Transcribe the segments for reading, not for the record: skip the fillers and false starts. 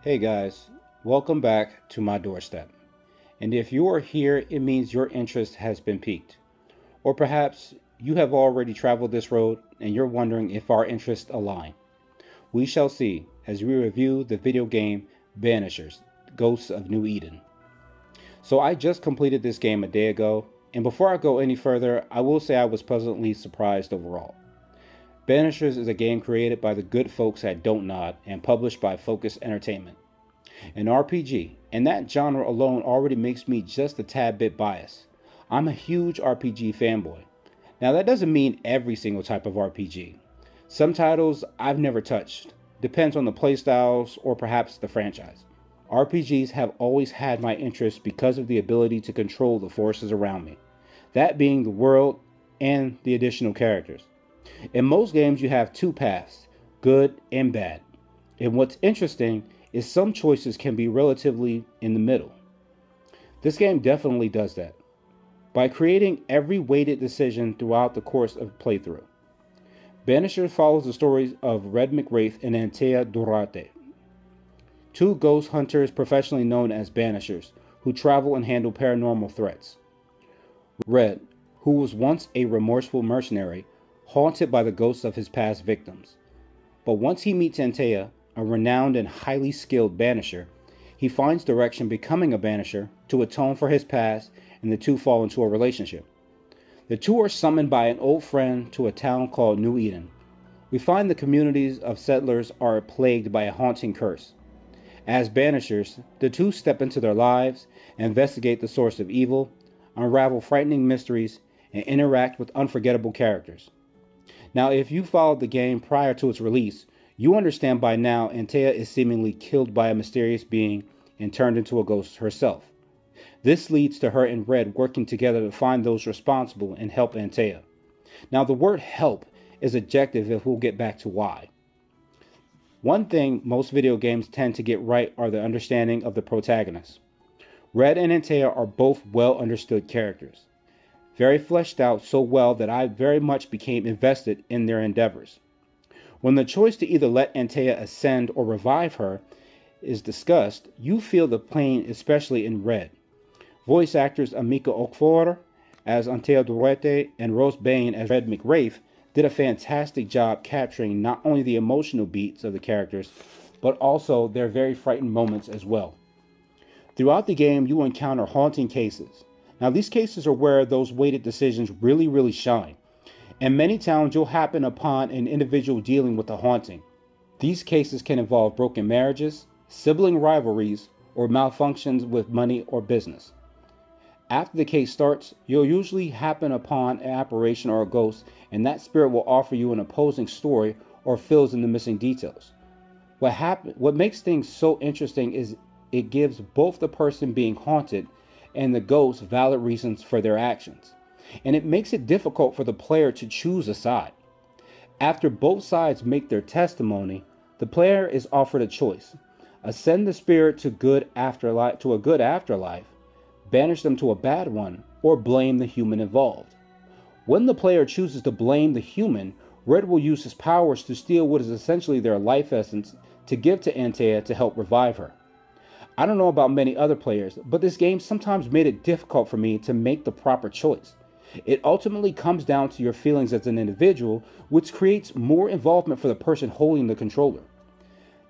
Hey guys, welcome back to my doorstep. And if you are here, it means your interest has been piqued. Or perhaps you have already traveled this road and you're wondering if our interests align. We shall see as we review the video game Banishers, Ghosts of New Eden. So I just completed this game a day ago, and before I go any further, I will say I was pleasantly surprised overall. Banishers is a game created by the good folks at Don't Nod and published by Focus Entertainment. An RPG, and that genre alone already makes me just a tad bit biased. I'm a huge RPG fanboy. Now, that doesn't mean every single type of RPG. Some titles I've never touched, depends on the playstyles or perhaps the franchise. RPGs have always had my interest because of the ability to control the forces around me, that being the world and the additional characters. In most games, you have two paths, good and bad. And what's interesting is some choices can be relatively in the middle. This game definitely does that by creating every weighted decision throughout the course of playthrough. Banishers follows the stories of Red McWraith and Antea Durate, two ghost hunters professionally known as Banishers, who travel and handle paranormal threats. Red, who was once a remorseful mercenary, haunted by the ghosts of his past victims. But once he meets Antea, a renowned and highly skilled banisher, he finds direction becoming a banisher to atone for his past, and the two fall into a relationship. The two are summoned by an old friend to a town called New Eden. We find the communities of settlers are plagued by a haunting curse. As banishers, the two step into their lives, investigate the source of evil, unravel frightening mysteries, and interact with unforgettable characters. Now, if you followed the game prior to its release, you understand by now Antea is seemingly killed by a mysterious being and turned into a ghost herself. This leads to her and Red working together to find those responsible and help Antea. Now, the word help is adjective if we'll get back to why. One thing most video games tend to get right are the understanding of the protagonists. Red and Antea are both well understood characters, very fleshed out so well that I very much became invested in their endeavors. When the choice to either let Antea ascend or revive her is discussed, you feel the pain, especially in Red. Voice actors Amika Okfor as Antea Durete and Rose Bain as Red McWraith did a fantastic job capturing not only the emotional beats of the characters, but also their very frightened moments as well. Throughout the game, you encounter haunting cases. Now, these cases are where those weighted decisions really shine. In many towns, you'll happen upon an individual dealing with a haunting. These cases can involve broken marriages, sibling rivalries, or malfunctions with money or business. After the case starts, you'll usually happen upon an apparition or a ghost, and that spirit will offer you an opposing story or fills in the missing details. What makes things so interesting is it gives both the person being haunted and the ghost valid reasons for their actions, and it makes it difficult for the player to choose a side. After both sides make their testimony, the player is offered a choice: ascend the spirit to a good afterlife, banish them to a bad one, or blame the human involved. When the player chooses to blame the human, Red will use his powers to steal what is essentially their life essence to give to Antea to help revive her. I don't know about many other players, but this game sometimes made it difficult for me to make the proper choice. It ultimately comes down to your feelings as an individual, which creates more involvement for the person holding the controller.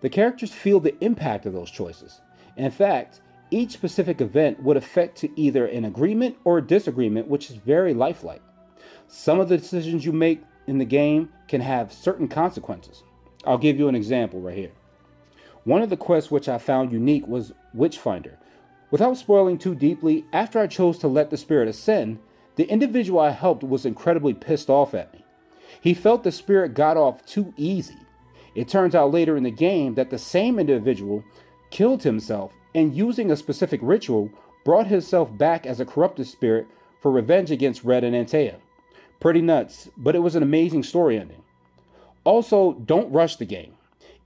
The characters feel the impact of those choices. In fact, each specific event would affect to either an agreement or a disagreement, which is very lifelike. Some of the decisions you make in the game can have certain consequences. I'll give you an example right here. One of the quests which I found unique was Witchfinder. Without spoiling too deeply, after I chose to let the spirit ascend, the individual I helped was incredibly pissed off at me. He felt the spirit got off too easy. It turns out later in the game that the same individual killed himself and using a specific ritual brought himself back as a corrupted spirit for revenge against Red and Antea. Pretty nuts, but it was an amazing story ending. Also, don't rush the game.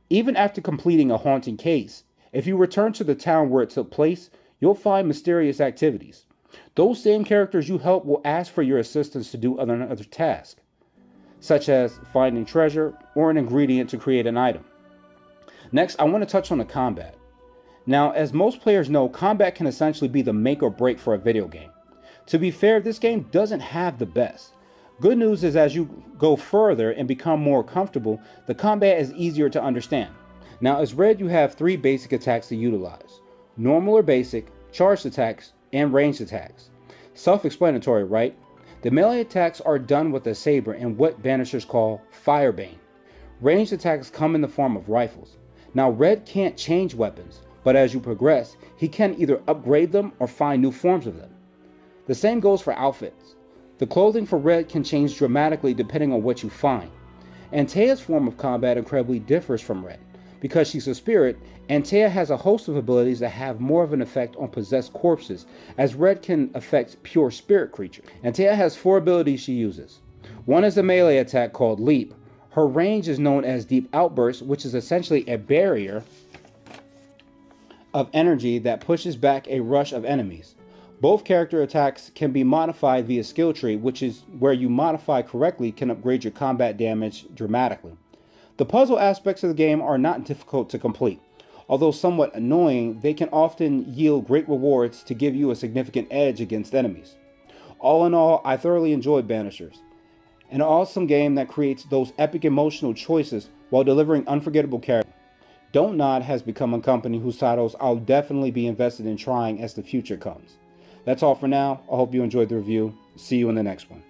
Even after completing a haunting case, if you return to the town where it took place, you'll find mysterious activities. Those same characters you help will ask for your assistance to do other tasks, such as finding treasure or an ingredient to create an item. Next, I want to touch on the combat. Now, as most players know, combat can essentially be the make or break for a video game. To be fair, this game doesn't have the best. Good news is as you go further and become more comfortable, the combat is easier to understand. Now, as Red, you have 3 basic attacks to utilize: normal or basic, charged attacks, and ranged attacks. Self-explanatory, right? The melee attacks are done with a saber and what Banishers call Firebane. Ranged attacks come in the form of rifles. Now, Red can't change weapons, but as you progress, he can either upgrade them or find new forms of them. The same goes for outfits. The clothing for Red can change dramatically depending on what you find. Antea's form of combat incredibly differs from Red. Because she's a spirit, Antea has a host of abilities that have more of an effect on possessed corpses, as Red can affect pure spirit creatures. Antea has 4 abilities she uses. One is a melee attack called Leap. Her range is known as Deep Outburst, which is essentially a barrier of energy that pushes back a rush of enemies. Both character attacks can be modified via skill tree, which is where you modify correctly can upgrade your combat damage dramatically. The puzzle aspects of the game are not difficult to complete. Although somewhat annoying, they can often yield great rewards to give you a significant edge against enemies. All in all, I thoroughly enjoyed Banishers. An awesome game that creates those epic emotional choices while delivering unforgettable characters. Don't Nod has become a company whose titles I'll definitely be invested in trying as the future comes. That's all for now. I hope you enjoyed the review. See you in the next one.